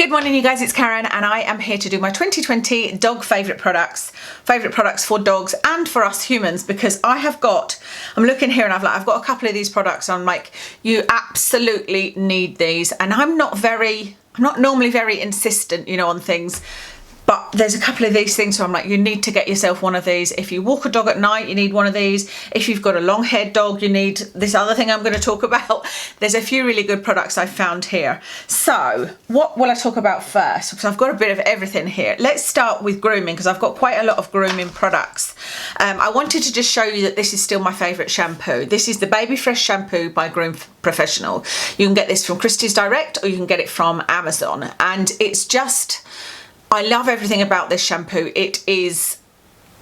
Good morning you guys, it's Karen and I am here to do my 2020 dog favourite products for dogs and for us humans, because I'm looking here and I've got a couple of these products and I'm like, you absolutely need these. And I'm not normally very insistent, you know, on things, but there's a couple of these things where I'm like, you need to get yourself one of these. If you walk a dog at night, you need one of these. If you've got a long haired dog, you need this other thing I'm going to talk about. There's a few really good products I found here. So what will I talk about first? Because I've got a bit of everything here. Let's start with grooming, because I've got quite a lot of grooming products. I wanted to just show you that this is still my favourite shampoo. This is the Baby Fresh shampoo by Groom Professional. You can get this from Christie's Direct or you can get it from Amazon, and it's just, I love everything about this shampoo. It is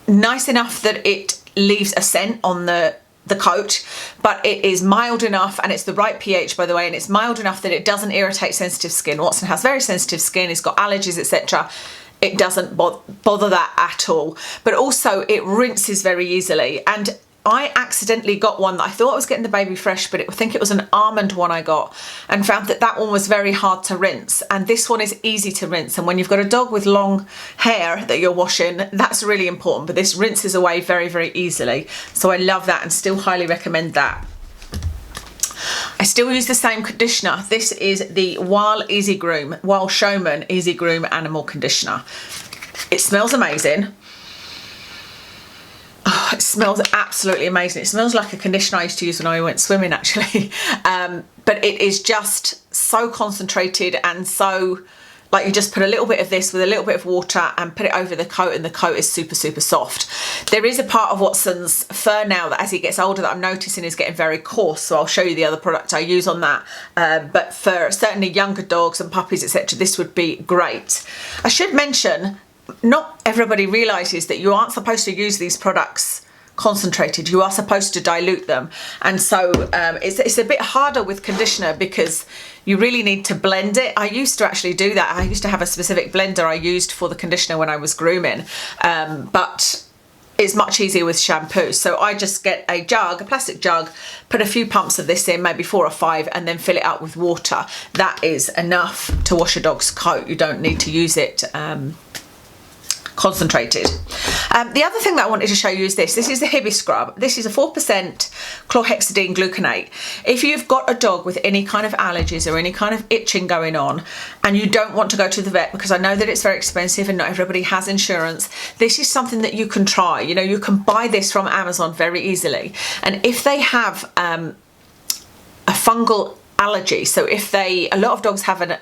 nice enough that it leaves a scent on the coat, but it is mild enough, and it's the right pH, by the way, and it's mild enough that it doesn't irritate sensitive skin. Watson has very sensitive skin, it's got allergies, etc. It doesn't bother that at all, but also it rinses very easily. And I accidentally got one that I thought I was getting the Baby Fresh, but I think it was an almond one I got, and found that that one was very hard to rinse, and this one is easy to rinse. And when you've got a dog with long hair that you're washing, that's really important, but this rinses away very, very easily. So I love that and still highly recommend that. I still use the same conditioner. This is the Wild Showman Easy Groom Animal Conditioner. It smells amazing. Oh, it smells absolutely amazing. It smells like a conditioner I used to use when I went swimming, actually. But it is just so concentrated, and so, like, you just put a little bit of this with a little bit of water and put it over the coat, and the coat is super, super soft. There is a part of Watson's fur now that as he gets older that I'm noticing is getting very coarse, so I'll show you the other product I use on that. But for certainly younger dogs and puppies, etc., this would be great. I should mention, not everybody realises that you aren't supposed to use these products concentrated. You are supposed to dilute them, and so it's a bit harder with conditioner because you really need to blend it. I used to actually do that. I used to have a specific blender I used for the conditioner when I was grooming, but it's much easier with shampoo. So I just get a plastic jug, put a few pumps of this in, maybe 4 or 5, and then fill it up with water. That is enough to wash a dog's coat. You don't need to use it concentrated. The other thing that I wanted to show you is this. This is the Hibby Scrub. This is a 4% chlorhexidine gluconate. If you've got a dog with any kind of allergies or any kind of itching going on, and you don't want to go to the vet, because I know that it's very expensive and not everybody has insurance, this is something that you can try. You know, you can buy this from Amazon very easily. And if they have a fungal allergy, so if a lot of dogs have an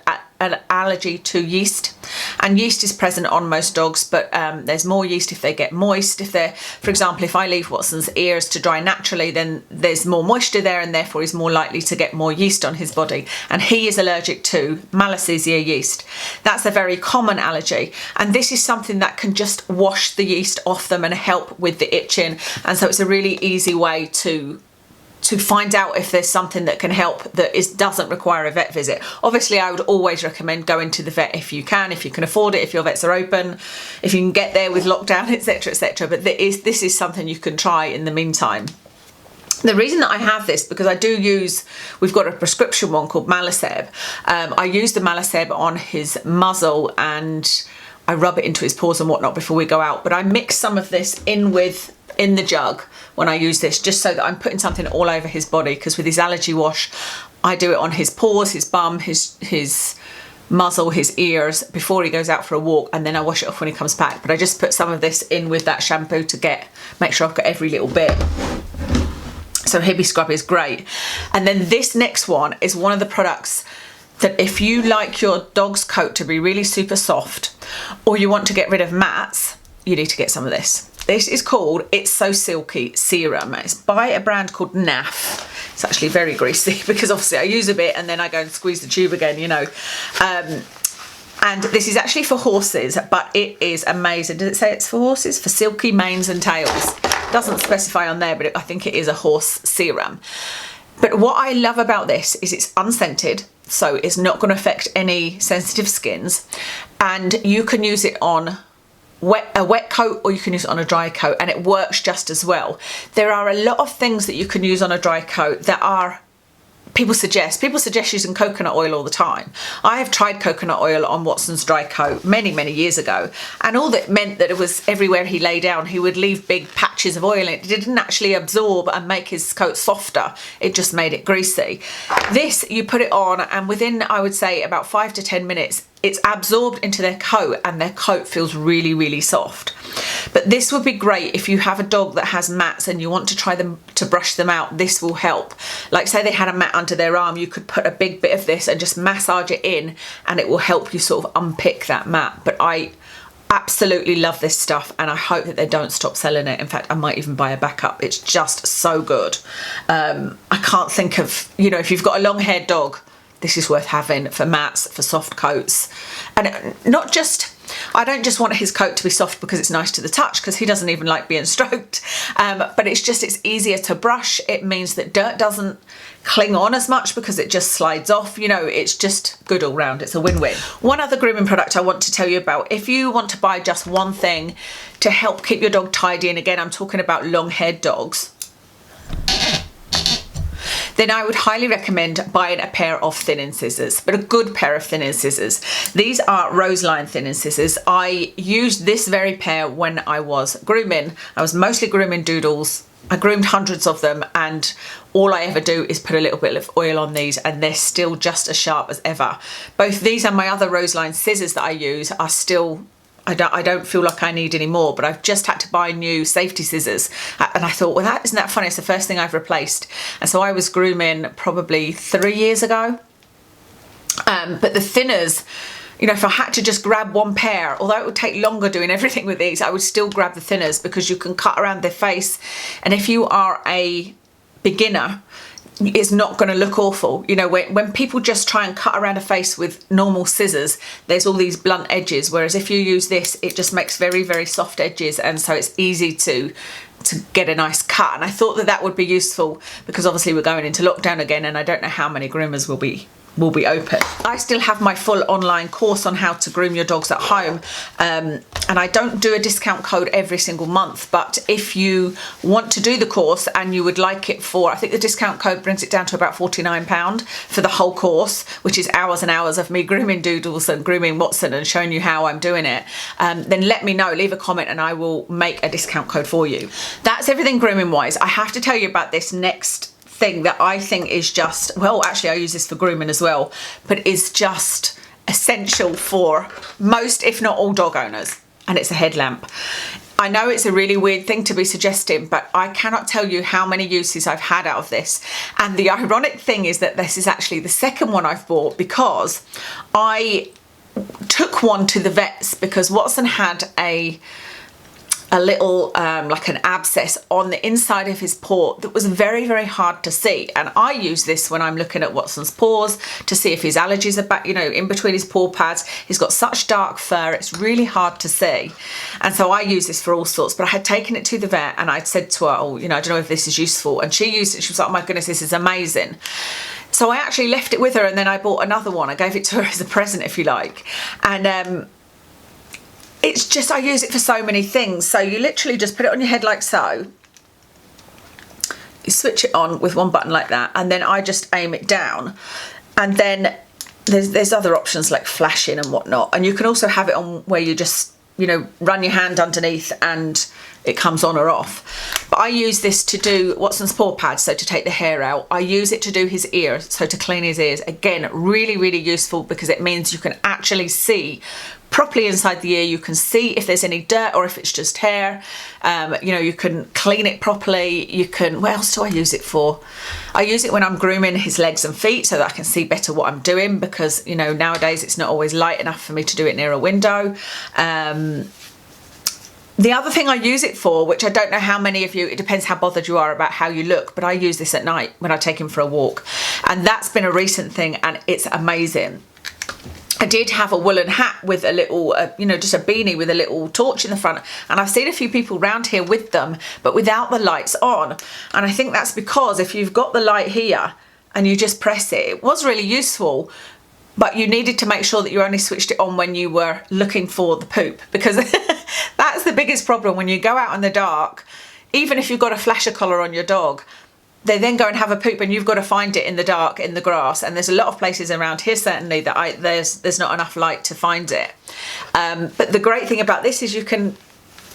allergy to yeast, and yeast is present on most dogs, but there's more yeast if they get moist. If they're, for example, if I leave Watson's ears to dry naturally, then there's more moisture there, and therefore he's more likely to get more yeast on his body, and he is allergic to Malassezia yeast. That's a very common allergy, and this is something that can just wash the yeast off them and help with the itching. And so it's a really easy way to find out if there's something that can help that doesn't require a vet visit. Obviously, I would always recommend going to the vet if you can afford it, if your vets are open, if you can get there with lockdown, etc., etc. But this is something you can try in the meantime. The reason that I have this, because we've got a prescription one called Malaseb. I use the Malaseb on his muzzle, and I rub it into his paws and whatnot before we go out. But I mix some of this in the jug when I use this, just so that I'm putting something all over his body, because with his allergy wash, I do it on his paws, his bum, his muzzle, his ears before he goes out for a walk, and then I wash it off when he comes back. But I just put some of this in with that shampoo to make sure I've got every little bit. So Hibby Scrub is great. And then this next one is one of the products that if you like your dog's coat to be really super soft, or you want to get rid of mats, you need to get some of this. This is called It's So Silky Serum. It's by a brand called NAF. It's actually very greasy because obviously I use a bit and then I go and squeeze the tube again, you know. And this is actually for horses, but it is amazing. Does it say it's for horses? For silky manes and tails. It doesn't specify on there, but I think it is a horse serum. But what I love about this is it's unscented, so it's not going to affect any sensitive skins, and you can use it on a wet coat, or you can use it on a dry coat, and it works just as well. There are a lot of things that you can use on a dry coat that are people suggest using coconut oil all the time. I have tried coconut oil on Watson's dry coat many years ago, and all that meant that it was everywhere he lay down he would leave big patches of oil. It didn't actually absorb and make his coat softer, it just made it greasy. This, you put it on and within, I would say, about 5 to 10 minutes it's absorbed into their coat and their coat feels really soft. But this would be great if you have a dog that has mats and you want to try them to brush them out. This will help. Like say they had a mat under their arm, you could put a big bit of this and just massage it in and it will help you sort of unpick that mat. But I absolutely love this stuff and I hope that they don't stop selling it. In fact, I might even buy a backup. It's just so good. I can't think of, you know, if you've got a long haired dog, this is worth having for mats, for soft coats. And not just, I don't just want his coat to be soft because it's nice to the touch, because he doesn't even like being stroked, but it's easier to brush. It means that dirt doesn't cling on as much because it just slides off. You know, it's just good all round. It's a win-win. One other grooming product I want to tell you about, if you want to buy just one thing to help keep your dog tidy, and again I'm talking about long-haired dogs, then I would highly recommend buying a pair of thinning scissors, but a good pair of thinning scissors. These are Roseline thinning scissors. I used this very pair when I was grooming. I was mostly grooming doodles. I groomed hundreds of them, and all I ever do is put a little bit of oil on these and they're still just as sharp as ever. Both these and my other Roseline scissors that I use are still, I don't feel like I need any more, but I've just had to buy new safety scissors. And I thought, well, isn't that funny? It's the first thing I've replaced. And so I was grooming probably 3 years ago. But the thinners, you know, if I had to just grab one pair, although it would take longer doing everything with these, I would still grab the thinners because you can cut around their face. And if you are a beginner, it's not going to look awful. You know, when people just try and cut around a face with normal scissors, there's all these blunt edges, whereas if you use this, it just makes very soft edges, and so it's easy to get a nice cut. And I thought that that would be useful because obviously we're going into lockdown again and I don't know how many groomers will be open. I still have my full online course on how to groom your dogs at home, and I don't do a discount code every single month, but if you want to do the course and you would like it for, I think the discount code brings it down to about £49 for the whole course, which is hours and hours of me grooming doodles and grooming Watson and showing you how I'm doing it, then let me know, leave a comment and I will make a discount code for you. That's everything grooming wise. I have to tell you about this next thing that I think is just, well, actually I use this for grooming as well, but is just essential for most, if not all, dog owners, and it's a headlamp. I know it's a really weird thing to be suggesting, but I cannot tell you how many uses I've had out of this. And the ironic thing is that this is actually the second one I've bought, because I took one to the vets because Watson had a little like an abscess on the inside of his paw that was very hard to see, and I use this when I'm looking at Watson's paws to see if his allergies are back, you know, in between his paw pads. He's got such dark fur, it's really hard to see, and so I use this for all sorts. But I had taken it to the vet and I'd said to her, oh, you know, I don't know if this is useful, and she used it. She was like, oh my goodness, this is amazing. So I actually left it with her, and then I bought another one. I gave it to her as a present, if you like, and it's just, I use it for so many things. So you literally just put it on your head like so. You switch it on with one button like that, and then I just aim it down. And then there's other options like flashing and whatnot. And you can also have it on where you just, you know, run your hand underneath and it comes on or off. But I use this to do Watson's paw pads, so to take the hair out. I use it to do his ears, so to clean his ears. Again, really useful because it means you can actually see properly inside the ear. You can see if there's any dirt or if it's just hair. You know, you can clean it properly. You can, what else do I use it for? I use it when I'm grooming his legs and feet so that I can see better what I'm doing, because, you know, nowadays it's not always light enough for me to do it near a window. The other thing I use it for, which I don't know how many of you, it depends how bothered you are about how you look, but I use this at night when I take him for a walk. And that's been a recent thing and it's amazing. I did have a woolen hat with a little, you know, just a beanie with a little torch in the front. And I've seen a few people around here with them, but without the lights on. And I think that's because if you've got the light here and you just press it, it was really useful. But you needed to make sure that you only switched it on when you were looking for the poop, because that's the biggest problem when you go out in the dark. Even if you've got a flasher collar on your dog, they then go and have a poop, and you've got to find it in the dark, in the grass. And there's a lot of places around here, certainly, that there's not enough light to find it. But the great thing about this is you can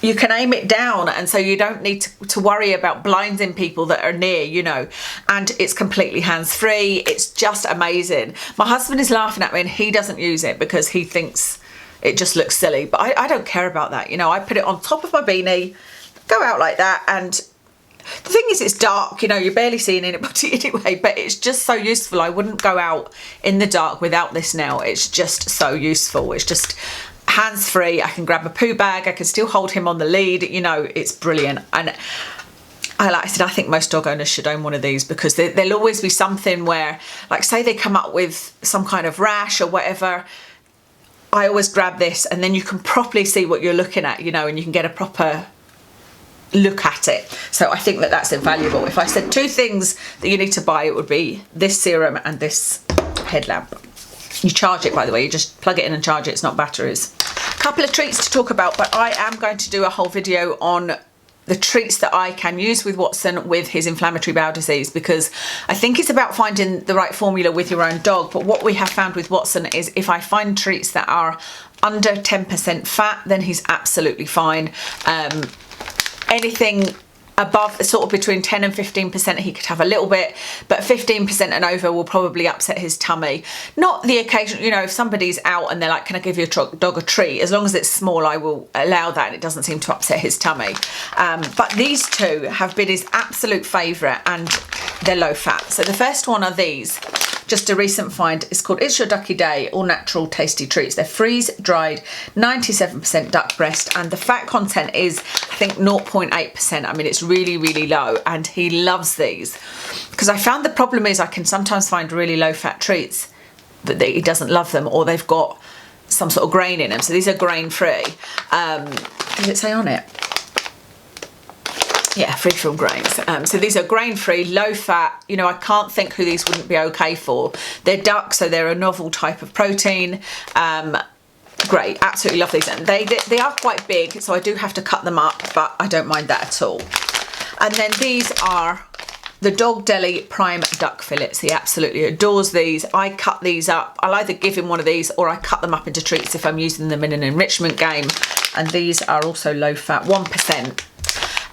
aim it down, and so you don't need to worry about blinding people that are near, you know, and it's completely hands-free. It's just amazing. My husband is laughing at me, and he doesn't use it because he thinks it just looks silly, but I don't care about that. You know, I put it on top of my beanie, go out like that, and the thing is, it's dark, you know, you're barely seeing anybody anyway, but it's just so useful. I wouldn't go out in the dark without this now. It's just so useful. It's just hands-free. I can grab a poo bag, I can still hold him on the lead, you know, it's brilliant. And like I said, I think most dog owners should own one of these, because there'll always be something where, like, say they come up with some kind of rash or whatever, I always grab this, and then you can properly see what you're looking at, you know, and you can get a proper look at it. So I think that that's invaluable. If I said 2 things that you need to buy, it would be this serum and this headlamp. You charge it, by the way, you just plug it in and charge it, it's not batteries. Couple of treats to talk about, but I am going to do a whole video on the treats that I can use with Watson with his inflammatory bowel disease, because I think it's about finding the right formula with your own dog. But what we have found with Watson is if I find treats that are under 10% fat, then he's absolutely fine. Anything above, sort of between 10 and 15%, he could have a little bit, but 15% and over will probably upset his tummy. Not the occasion, you know, if somebody's out and they're like, can I give your dog a treat? As long as it's small, I will allow that, and it doesn't seem to upset his tummy. But these 2 have been his absolute favourite, and they're low fat. So the first one are these. Just a recent find. It's called It's Your Ducky Day, all natural tasty treats. They're freeze-dried, 97% duck breast, and the fat content is, I think, 0.8%. I mean, it's really, really low, and he loves these. Because I found the problem is I can sometimes find really low-fat treats that he doesn't love them, or they've got some sort of grain in them. So these are grain-free. Did it say on it? Yeah, free from grains. So these are grain-free, low-fat. You know, I can't think who these wouldn't be okay for. They're duck, so they're a novel type of protein. Great, absolutely love these. And they are quite big, so I do have to cut them up, but I don't mind that at all. And then these are the Dog Deli Prime Duck Fillets. He absolutely adores these. I cut these up. I'll either give him one of these, or I cut them up into treats if I'm using them in an enrichment game. And these are also low-fat, 1%.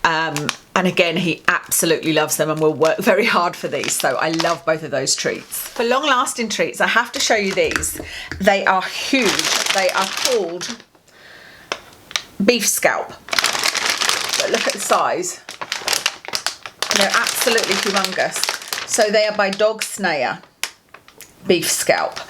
And again, he absolutely loves them and will work very hard for these. So I love both of those treats. For long-lasting treats, I have to show you these. They are huge. They are called Beef Scalp. But look at the size. They're absolutely humongous. So they are by Dog Snayer Beef Scalp.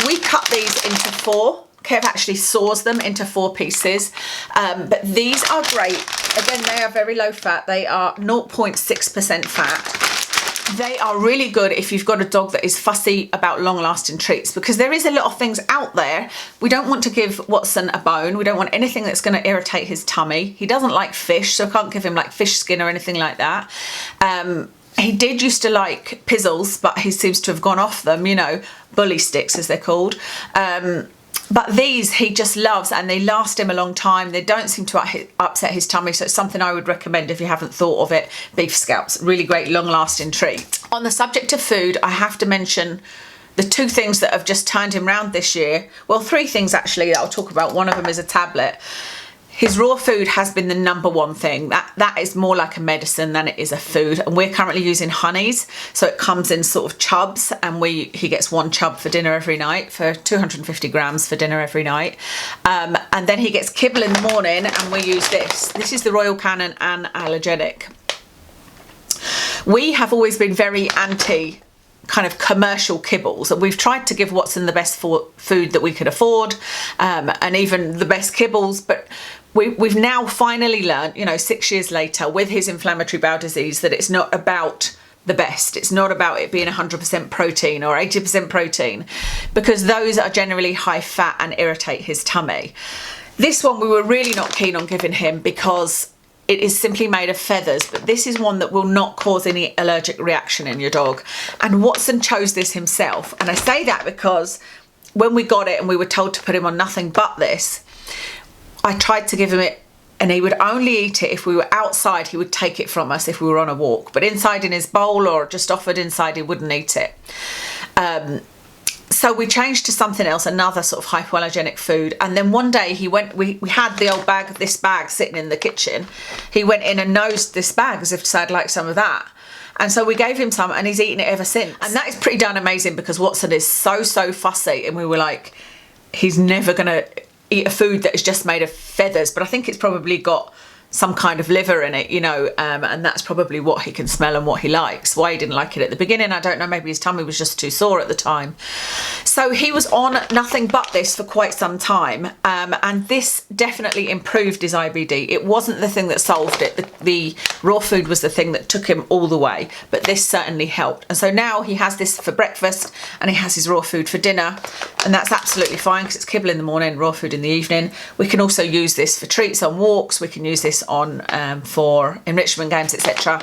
We cut these into 4. Kev actually saws them into 4 pieces, but these are great. Again, they are very low fat. They are 0.6% fat. They are really good if you've got a dog that is fussy about long-lasting treats, because there is a lot of things out there. We don't want to give Watson a bone. We don't want anything that's going to irritate his tummy. He doesn't like fish, so I can't give him like fish skin or anything like that. He did used to like pizzles, but he seems to have gone off them, you know, bully sticks as they're called. But these he just loves, and they last him a long time. They don't seem to upset his tummy, so it's something I would recommend if you haven't thought of it. Beef Scalps, really great long-lasting treat. On the subject of food, I have to mention the 2 things that have just turned him round this year. Well, 3 things actually that I'll talk about. One of them is a tablet. His raw food has been the #1 thing. That is more like a medicine than it is a food. And we're currently using honeys. So it comes in sort of chubs, and he gets 1 chub for dinner every night, for 250 grams for dinner every night. And then he gets kibble in the morning, and we use this. This is the Royal Canin anallergenic. We have always been very anti kind of commercial kibbles, and we've tried to give Watson the best food that we could afford, and even the best kibbles, but we've now finally learned, you know, 6 years later with his inflammatory bowel disease, that it's not about the best. It's not about it being 100% protein or 80% protein, because those are generally high fat and irritate his tummy. This one we were really not keen on giving him because it is simply made of feathers, but this is one that will not cause any allergic reaction in your dog. And Watson chose this himself. And I say that because when we got it and we were told to put him on nothing but this, I tried to give him it and he would only eat it if we were outside. He would take it from us if we were on a walk, but inside in his bowl or just offered inside, he wouldn't eat it. So we changed to something else, another sort of hypoallergenic food. And then one day he went, we had the old bag, this bag sitting in the kitchen. He went in and nosed this bag as if to say, I'd like some of that. And so we gave him some, and he's eaten it ever since. And that is pretty darn amazing, because Watson is so fussy. And we were like, he's never going to eat a food that is just made of feathers. But I think it's probably got some kind of liver in it, you know, and that's probably what he can smell and what he likes. Why he didn't like it at the beginning, I don't know. Maybe his tummy was just too sore at the time. So he was on nothing but this for quite some time, and this definitely improved his IBD. It wasn't the thing that solved it. The raw food was the thing that took him all the way, but this certainly helped. And so now he has this for breakfast, and he has his raw food for dinner, and that's absolutely fine, because it's kibble in the morning, raw food in the evening. We can also use this for treats on walks. We can use this on for enrichment games, etc.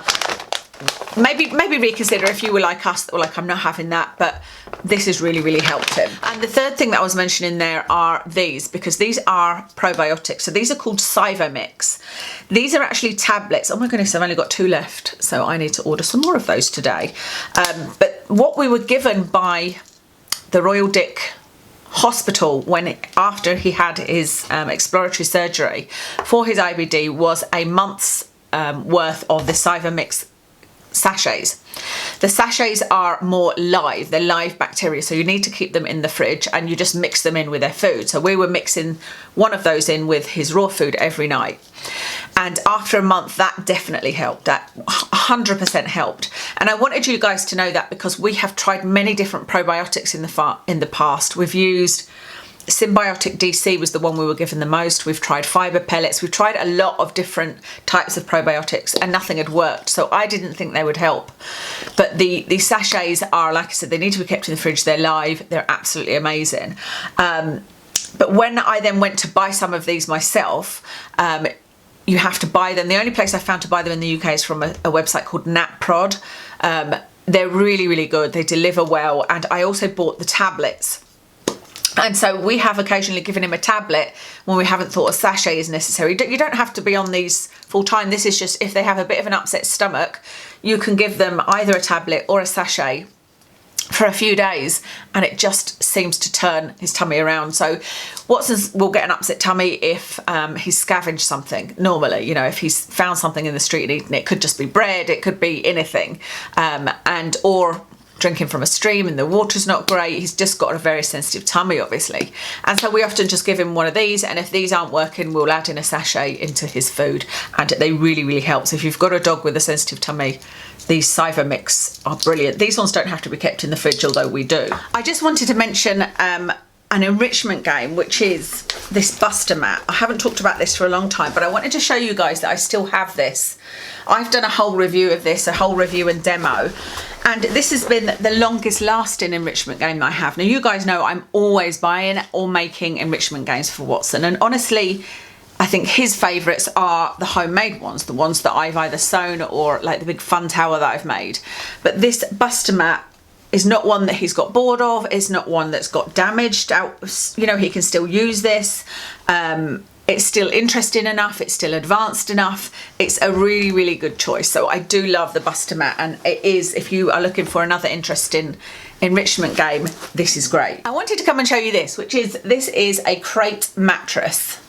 Maybe reconsider if you were like us, that were like, I'm not having that, but this has really helped him. And the third thing that I was mentioning there are these, because these are probiotics. So these are called Syvomixx. These are actually tablets. Oh my goodness, I've only got 2 left, so I need to order some more of those today. But what we were given by the Royal Dick Hospital after he had his exploratory surgery for his IBD was a month's worth of the Syvomixx sachets. The sachets are more live, they're live bacteria, so you need to keep them in the fridge, and you just mix them in with their food. So we were mixing one of those in with his raw food every night, and after a month that definitely helped. That 100% helped. And I wanted you guys to know that, because we have tried many different probiotics in the past. We've used Symbiotic DC was the one we were given the most. We've tried fibre pellets. We've tried a lot of different types of probiotics, and nothing had worked. So I didn't think they would help. But the sachets are, like I said, they need to be kept in the fridge. They're live. They're absolutely amazing. But when I then went to buy some of these myself, you have to buy them. The only place I found to buy them in the UK is from a website called NatProd. They're really good. They deliver well. And I also bought the tablets. And so we have occasionally given him a tablet when we haven't thought a sachet is necessary. You don't have to be on these full time. This is just if they have a bit of an upset stomach, you can give them either a tablet or a sachet for a few days, and it just seems to turn his tummy around. So Watson will get an upset tummy if he's scavenged something normally. You know, if he's found something in the street and eaten it. It could just be bread, it could be anything, or drinking from a stream and the water's not great. He's just got a very sensitive tummy, obviously. And so we often just give him one of these, and if these aren't working, we'll add in a sachet into his food, and they really help. So if you've got a dog with a sensitive tummy, these Syvomixx are brilliant. These ones don't have to be kept in the fridge, although we do. I just wanted to mention an enrichment game, which is this Buster mat. I haven't talked about this for a long time, but I wanted to show you guys that I still have this. I've done a whole review of this, a whole review and demo, and this has been the longest lasting enrichment game that I have. Now, you guys know I'm always buying or making enrichment games for Watson, and honestly, I think his favourites are the homemade ones, the ones that I've either sewn or like the big fun tower that I've made. But this Buster mat is not one that he's got bored of. It's not one that's got damaged out. You know, he can still use this. It's still interesting enough. It's still advanced enough. It's a really good choice. So I do love the Buster mat, and it is, if you are looking for another interesting enrichment game, this is great. I wanted to come and show you this, this is a crate mattress.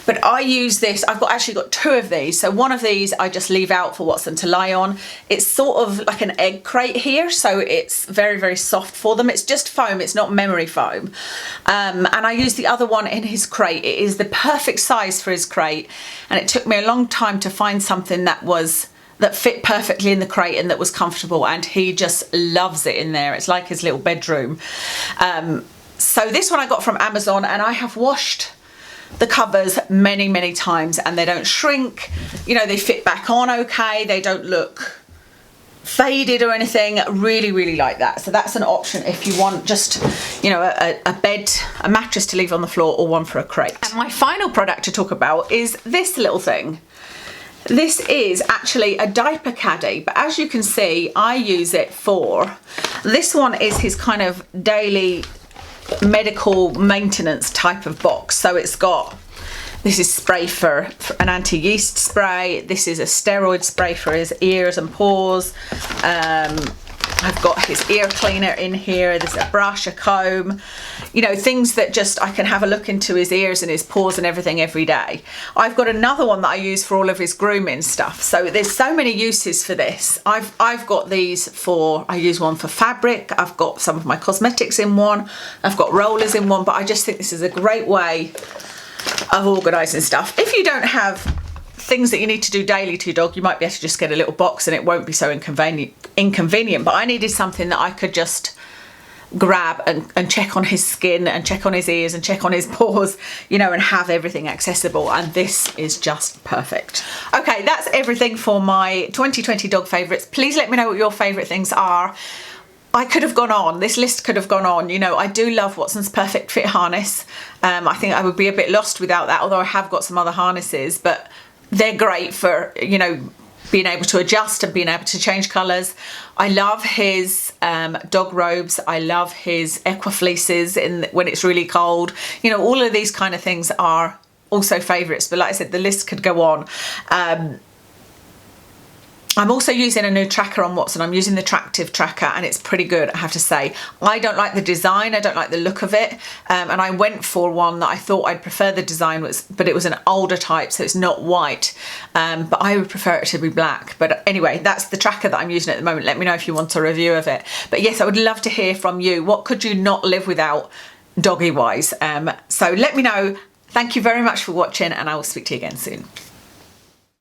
But I use this, I've actually got 2 of these. So one of these I just leave out for Watson to lie on. It's sort of like an egg crate here, so it's very soft for them. It's just foam, it's not memory foam. And I use the other one in his crate. It is the perfect size for his crate, and it took me a long time to find something that fit perfectly in the crate and that was comfortable, and he just loves it in there. It's like his little bedroom. So this one I got from Amazon, and I have washed the covers many times, and they don't shrink. You know, they fit back on okay. They don't look faded or anything. Really like that. So that's an option if you want just, you know, a mattress to leave on the floor, or one for a crate. And my final product to talk about is this little thing. This is actually a diaper caddy, but as you can see, I use it for, this one is his kind of daily medical maintenance type of box. So it's got This is spray for an anti-yeast spray. This is a steroid spray for his ears and paws. I've got his ear cleaner in here. There's a brush, a comb, you know, things that just I can have a look into his ears and his paws and everything every day. I've got another one that I use for all of his grooming stuff. So there's so many uses for this. I've got these for, I use one for fabric. I've got some of my cosmetics in one. I've got rollers in one, but I just think this is a great way of organising stuff. If you don't have things that you need to do daily to your dog, you might be able to just get a little box and it won't be so inconvenient. But I needed something that I could just grab and check on his skin and check on his ears and check on his paws, you know, and have everything accessible. And this is just perfect. Okay, that's everything for my 2020 dog favourites. Please let me know what your favourite things are. I could have gone on, this list could have gone on. You know, I do love Watson's Perfect Fit harness. I think I would be a bit lost without that, although I have got some other harnesses, but they're great for, you know, being able to adjust and being able to change colours. I love his dog robes. I love his Equa fleeces when it's really cold. You know, all of these kind of things are also favourites, but like I said, the list could go on. I'm also using a new tracker on Watson. I'm using the Tractive tracker and it's pretty good, I have to say. I don't like the design, I don't like the look of it. And I went for one that I thought I'd prefer the design, but it was an older type, so it's not white. But I would prefer it to be black. But anyway, that's the tracker that I'm using at the moment. Let me know if you want a review of it. But yes, I would love to hear from you. What could you not live without doggy wise? So let me know. Thank you very much for watching and I will speak to you again soon.